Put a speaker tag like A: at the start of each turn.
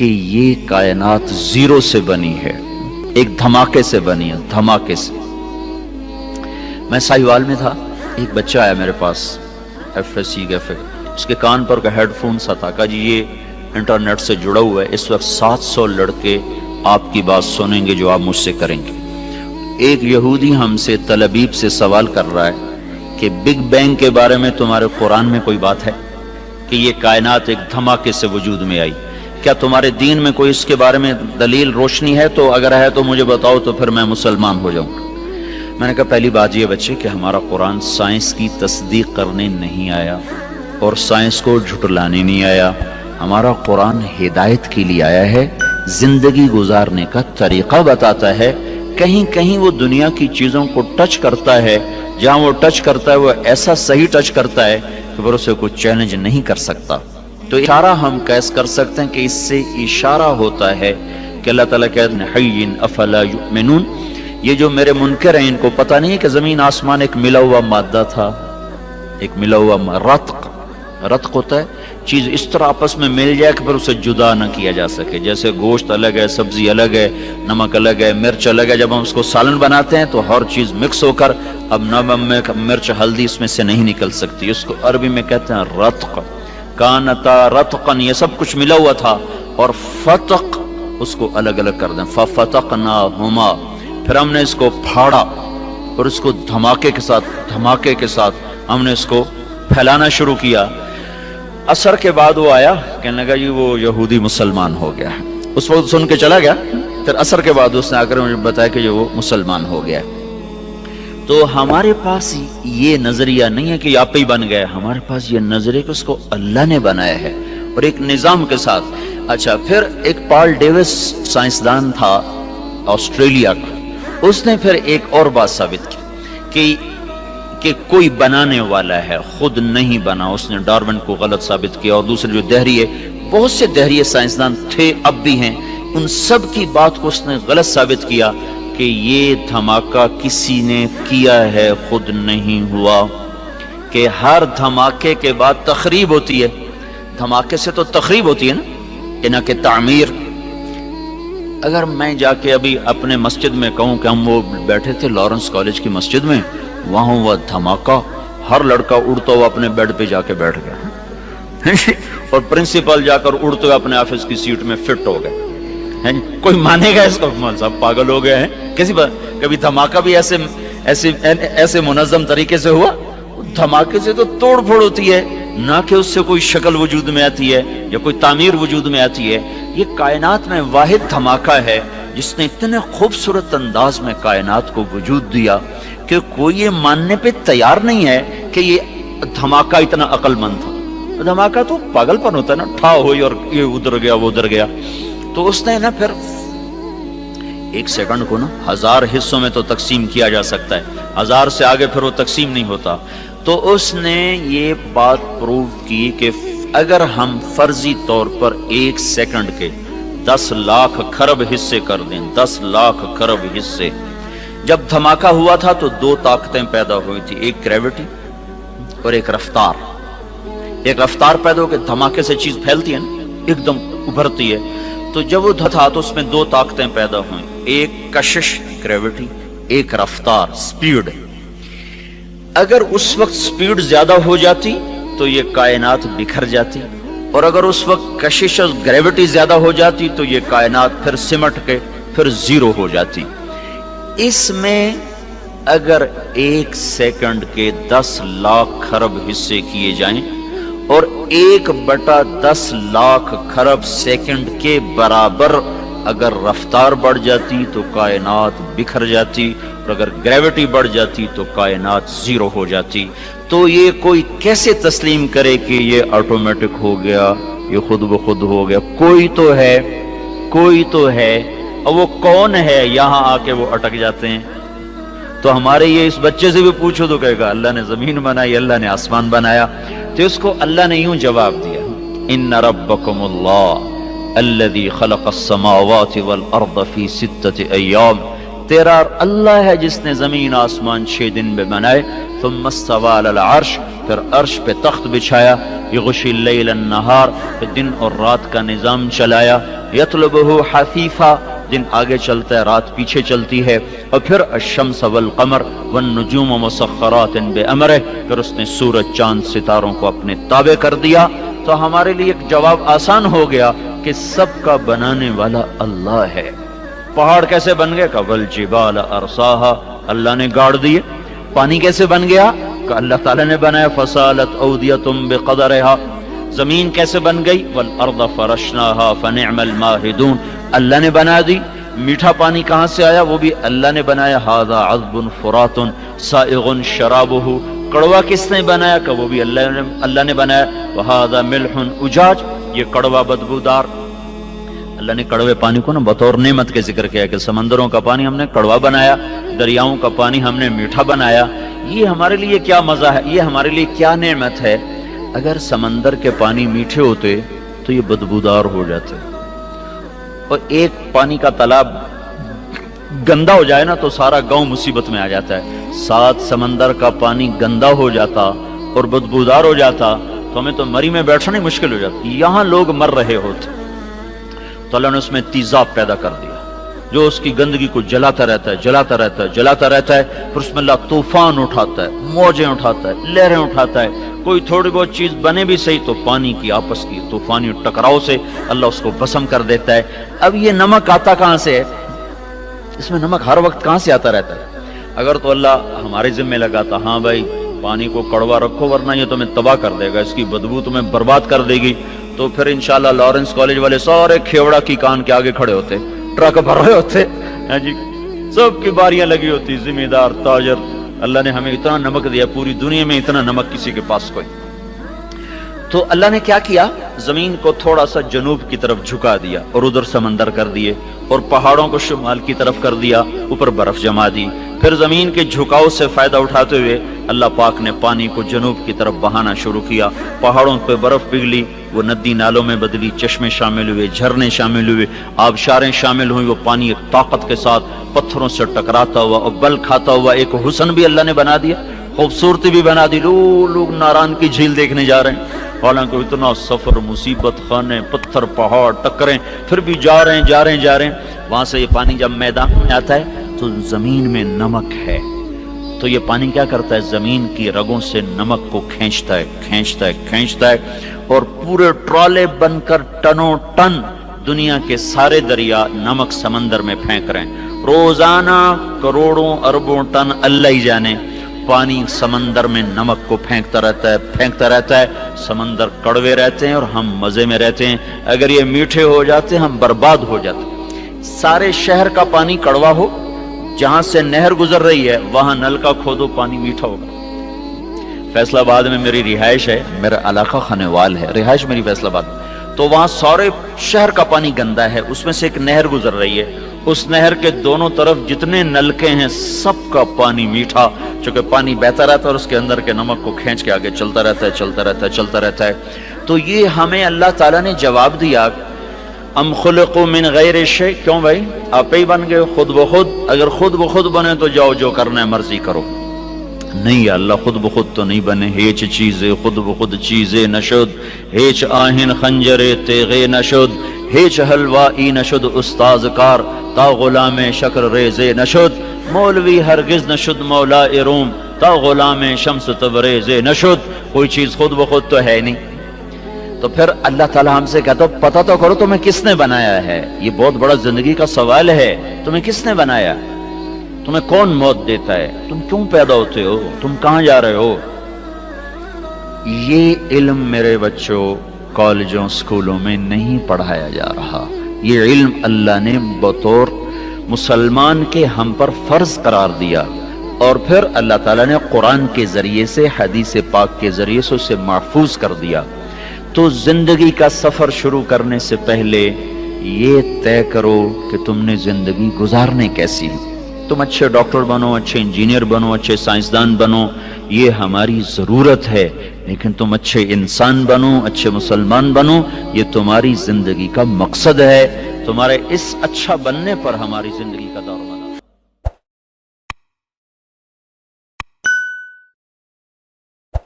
A: کہ یہ کائنات زیرو سے بنی ہے، ایک دھماکے سے بنی ہے، دھماکے سے۔ میں ساہیوال میں تھا، ایک بچہ آیا میرے پاس FSC کا، اس کے کان پر کا ہیڈ فون سا تھا، کہا جی یہ انٹرنیٹ سے جڑا ہوا ہے، اس وقت 700 لڑکے آپ کی بات سنیں گے جو آپ مجھ سے کریں گے۔ ایک یہودی ہم سے تل ابیب سے سوال کر رہا ہے کہ بگ بینگ کے بارے میں تمہارے قرآن میں کوئی بات ہے کہ یہ کائنات ایک دھماکے سے وجود میں آئی؟ کیا تمہارے دین میں کوئی اس کے بارے میں دلیل روشنی ہے؟ تو اگر ہے تو مجھے بتاؤ، تو پھر میں مسلمان ہو جاؤں۔ میں نے کہا پہلی بات یہ بچے کہ ہمارا قرآن سائنس کی تصدیق کرنے نہیں آیا اور سائنس کو جھٹلانے نہیں آیا، ہمارا قرآن ہدایت کے لیے آیا ہے، زندگی گزارنے کا طریقہ بتاتا ہے۔ کہیں کہیں وہ دنیا کی چیزوں کو ٹچ کرتا ہے، جہاں وہ ٹچ کرتا ہے وہ ایسا صحیح ٹچ کرتا ہے کہ پھر اسے کوئی چیلنج نہیں کر سکتا۔ تو اشارہ ہم قیاس کر سکتے ہیں کہ اس سے اشارہ ہوتا ہے کہ اللہ تعالیٰ کہتے ہیں حی افلا یؤمنون، یہ جو میرے منکر ہیں ان کو پتہ نہیں ہے کہ زمین آسمان ایک ملا ہوا مادہ تھا، ایک ملا ہوا رتق ہوتا ہے، چیز اس طرح آپس میں مل جائے کہ پھر اسے جدا نہ کیا جا سکے، جیسے گوشت الگ ہے، سبزی الگ ہے، نمک الگ ہے، مرچ الگ ہے، جب ہم اس کو سالن بناتے ہیں تو ہر چیز مکس ہو کر اب نمک مرچ ہلدی اس میں سے نہیں نکل سکتی، اس کو عربی میں کہتے ہیں رتق، کانتا رتقن، یہ سب کچھ ملا ہوا تھا، اور فتق اس کو الگ الگ کر دیں، ففتقناہما، پھر ہم نے اس کو پھاڑا اور اس کو دھماکے کے ساتھ ہم نے اس کو پھیلانا شروع کیا۔ اثر کے بعد وہ آیا، کہنے لگا جی وہ یہودی مسلمان ہو گیا، اس وقت سن کے چلا گیا، پھر اثر کے بعد اس نے آ کر مجھے بتایا کہ وہ مسلمان ہو گیا۔ تو ہمارے پاس یہ نظریہ نہیں ہے کہ آپ ہی بن گئے، ہمارے پاس یہ نظریہ کہ اس کو اللہ نے بنایا ہے اور ایک نظام کے ساتھ۔ اچھا، پھر ایک پال ڈیوس سائنسدان تھا آسٹریلیا کا، اس نے پھر ایک اور بات ثابت کی کہ کوئی بنانے والا ہے، خود نہیں بنا، اس نے ڈارون کو غلط ثابت کیا، اور دوسرے جو دہری ہے، بہت سے دہری سائنسدان تھے اب بھی ہیں، ان سب کی بات کو اس نے غلط ثابت کیا کہ یہ دھماکہ کسی نے کیا ہے، خود نہیں ہوا، کہ ہر دھماکے کے بعد تخریب ہوتی ہے، دھماکے سے تو تخریب ہوتی ہے نا، انہاں کے تعمیر۔ اگر میں جا کے ابھی اپنے مسجد میں کہوں کہ ہم وہ بیٹھے تھے لارنس کالج کی مسجد میں، وہاں ہوا دھماکہ، ہر لڑکا اڑتا ہوا اپنے بیڈ پہ جا کے بیٹھ گیا اور پرنسپل جا کر اڑتے ہوئے اپنے آفس کی سیٹ میں فٹ ہو گئے۔ کوئی مانے گا اس کو؟ سب پاگل ہو گئے ہیں۔ کبھی دھماکہ بھی ایسے منظم طریقے سے ہوا؟ دھماکے سے تو توڑ پھوڑ ہوتی ہے، نہ کہ اس سے کوئی شکل وجود میں آتی ہے یا کوئی تعمیر وجود میں آتی ہے۔ یہ کائنات میں واحد دھماکہ ہے جس نے اتنے خوبصورت انداز میں کائنات کو وجود دیا کہ کوئی یہ ماننے پہ تیار نہیں ہے کہ یہ دھماکہ اتنا عقل مند تھا۔ دھماکہ تو پاگل پن ہوتا ہے نا، ٹھا ہوئی اور یہ ادھر گیا وہ ادھر گیا۔ تو اس نے نا پھر ایک سیکنڈ کو نا 1000 حصوں میں تو تقسیم کیا جا سکتا ہے، 1000 سے آگے پھر وہ تقسیم نہیں ہوتا۔ تو اس نے یہ بات پروو کی کہ اگر ہم فرضی طور پر 1 سیکنڈ کے 10 لاکھ کھرب حصے کر دیں، 10 لاکھ کھرب حصے، جب دھماکہ ہوا تھا تو 2 طاقتیں پیدا ہوئی تھی، ایک گریوٹی اور ایک رفتار۔ ایک رفتار پیدا ہو کے دھماکے سے چیز پھیلتی ہے نا، ایک دم ابھرتی ہے، تو جب وہ تھا تو اس میں 2 طاقتیں پیدا ہوئیں، ایک کشش گریوٹی، ایک رفتار سپیڈ۔ اگر اس وقت سپیڈ زیادہ ہو جاتی تو یہ کائنات بکھر جاتی، اور اگر اس وقت کشش اور گریوٹی زیادہ ہو جاتی تو یہ کائنات پھر سمٹ کے پھر زیرو ہو جاتی۔ اس میں اگر 1 سیکنڈ کے 10 لاکھ کھرب حصے کیے جائیں اور 1/10 لاکھ کھرب سیکنڈ کے برابر اگر رفتار بڑھ جاتی تو کائنات بکھر جاتی، اور اگر گریوٹی بڑھ جاتی تو کائنات زیرو ہو جاتی۔ تو یہ کوئی کیسے تسلیم کرے کہ یہ آٹومیٹک ہو گیا، یہ خود بخود ہو گیا؟ کوئی تو ہے، اور وہ کون ہے؟ یہاں آ کے وہ اٹک جاتے ہیں۔ تو ہمارے یہ اس بچے سے بھی پوچھو تو کہے گا اللہ نے زمین بنائی، اللہ نے آسمان بنایا۔ تو اس کو اللہ نے یوں جواب دیا، ان ربکم اللہ الذی خلق السماوات والارض فی 6 ایام، تیرا اللہ ہے جس نے زمین آسمان 6 دن میں بنائے، ثم استوى علی العرش، پھر عرش پہ تخت بچھایا، یغشی اللیل النہار، پھر دن اور رات کا نظام چلایا، यतलबहु हसीफा, दिन आगे चलता है रात पीछे चलती है। और फिर अशम्स वल कमर वन नुजूम मुसख्खरातिन बिअमरिह, फिर उसने सूरज चांद सितारों को अपने ताबे कर दिया। तो हमारे लिए एक जवाब आसान हो गया कि सबका बनाने वाला अल्लाह है। पहाड़ कैसे बन गए? कवल जिबाल अरसाहा, अल्लाह ने गाड़ दिए। पानी कैसे बन गया? अल्लाह ताला ने बनाया। फसालत औदियतुम बिक़दरिहा, जमीन कैसे बन गई? वल अर्द फरशनाहा फनिअमल माहिदून, अल्लाह ने बना दी। मीठा पानी कहां से आया? वो भी अल्लाह ने बनाया। हादा अज़बुन फुरातुन साइगुन शराबुहु, कड़वा किसने बनाया? का वो भी अल्लाह ने बनाया। वहादा मिल्हुन उजाज, ये कड़वा बदबूदार। अल्लाह ने कड़वे पानी को ना बतौर नेमत के जिक्र किया कि समंदरों का पानी हमने कड़वा बनाया, दरियाओं का पानी हमने मीठा बनाया। ये हमारे लिए क्या मजा है, ये हमारे लिए क्या नेमत है। अगर समंदर के पानी मीठे होते तो ये बदबूदार हो जाते, और एक पानी का तालाब गंदा हो जाए ना तो सारा गांव मुसीबत में आ जाता है। साथ समंदर का पानी गंदा हो जाता और बदबूदार हो जाता तो हमें तो मरी में बैठना ही मुश्किल हो जाती। यहां लोग मर रहे होते तो अल्लाह ने उसमें तेजाब पैदा कर दिया जो उसकी गंदगी को जलाता रहता है, जलाता रहता है, जलाता रहता है। फिर उसमें अल्लाह तूफान उठाता है, मौजें उठाता है, लहरें उठाता है। कोई थोड़ी बहुत चीज बने भी सही तो पानी की आपस की तूफानी टकराव से अल्लाह उसको भस्म कर देता है। अब ये नमक आता कहां से है? इसमें नमक हर वक्त कहां से आता रहता है? अगर तो अल्लाह हमारे जिम्मे लगाता, हाँ भाई पानी को कड़वा रखो वरना ये तुम्हें तबाह कर देगा, इसकी बदबू तुम्हें बर्बाद कर देगी, तो फिर इंशाल्लाह लॉरेंस कॉलेज वाले सारे खेवड़ा की कान के आगे खड़े होते, ट्रक भर रहे होते हैं जी, सबकी बारियां लगी होती, जिम्मेदार ताजर। अल्लाह ने हमें इतना नमक दिया, पूरी दुनिया में इतना नमक किसी के पास कोई। तो अल्लाह ने क्या किया? जमीन को थोड़ा सा जनूब की तरफ झुका दिया और उधर समंदर कर दिए, और पहाड़ों को शुमाल की तरफ कर दिया, ऊपर बर्फ जमा दी। फिर जमीन के झुकाव से फायदा उठाते हुए अल्लाह पाक ने पानी को जनूब की तरफ बहाना शुरू किया। पहाड़ों पे बर्फ पिघली, वो नदी नालों में बदली, चश्मे शामिल हुए, झरने शामिल हुए, आबशारें शामिल हुई। वो पानी एक ताकत के साथ पत्थरों से टकराता हुआ और बल खाता हुआ एक हुस्न भी अल्लाह ने बना दिया, खूबसूरती भी बना दी। लोग नारायण की झील देखने जा रहे हैं, हालांकि इतना सफर, मुसीबत, खाने, पत्थर, पहाड़, टक्करें, फिर भी जा रहे हैं। वहां से ये पानी जब मैदान में आता है तो जमीन में नमक है, तो ये पानी क्या करता है? जमीन की रगों से नमक को खींचता है, और पूरे ट्रॉले बनकर टनों टन दुनिया के सारे दरिया नमक समंदर में फेंक रहे हैं। रोजाना करोड़ों अरबों टन अल्लाह ही जाने पानी समंदर में नमक को फेंकता रहता है। समंदर कड़वे रहते हैं और हम मजे में रहते हैं। अगर ये मीठे हो जाते हम बर्बाद हो जाते। सारे शहर का पानी कड़वा हो, जहां से नहर गुजर रही है वहां नलका खोदो पानी मीठा होगा। फैसलाबाद में मेरी रिहाइश है, मेरा इलाका खानेवाल है, रिहाइश मेरी फैसलाबाद, तो वहां सारे शहर का पानी गंदा है। उसमें से एक नहर गुजर रही है, उस नहर के दोनों तरफ जितने नलके हैं सबका पानी मीठा, चूंकि पानी बहता रहता है और उसके अंदर के नमक को खींच के आगे चलता रहता है। तो ये हमें अल्लाह ताला ने जवाब दिया, अम खुलक़ू मिन गैरि शै, क्यों भाई आप ही बन गए खुद ब खुद? अगर खुद ब खुद बने तो जाओ जो करना है मर्जी करो। नहीं अल्लाह खुद ब खुद तो नहीं बने। हेच चीज़े खुद ब खुद चीज़े नशुद, हेच आहिन खंजरे तेगे नशुद, हेच हलवाई नशुद उस्ताज कार, ता गुलामे शक्र रेजे नशुद, मौलवी हरगिज नशुद मौला रोम, ता गुलामे शम्स तबरेजे नशुद। कोई चीज खुद ब खुद तो है नहीं। तो फिर अल्लाह ताला हमसे कहता है पता तो करो तुम्हें किसने बनाया है। ये बहुत बड़ा जिंदगी का सवाल है, तुम्हें किसने बनाया, तुम्हें कौन मौत देता है, तुम क्यों पैदा होते हो, तुम कहां जा रहे हो। ये इल्म मेरे बच्चों कॉलेजों स्कूलों में नहीं पढ़ाया जा रहा। ये इल्म अल्लाह ने बतौर मुसलमान के हम पर फर्ज करार दिया, और फिर अल्लाह ताला ने कुरान के जरिए से, हदीस पाक के जरिए से उसे महफूज कर दिया। तो जिंदगी का सफर शुरू करने से पहले ये तय करो कि तुमने जिंदगी गुजारने कैसी है। तुम अच्छे डॉक्टर बनो, अच्छे इंजीनियर बनो, अच्छे साइंसदान बनो, ये हमारी जरूरत है, लेकिन तुम अच्छे इंसान बनो, अच्छे मुसलमान बनो, ये तुम्हारी जिंदगी का मकसद है। तुम्हारे इस अच्छा बनने पर हमारी जिंदगी का दौर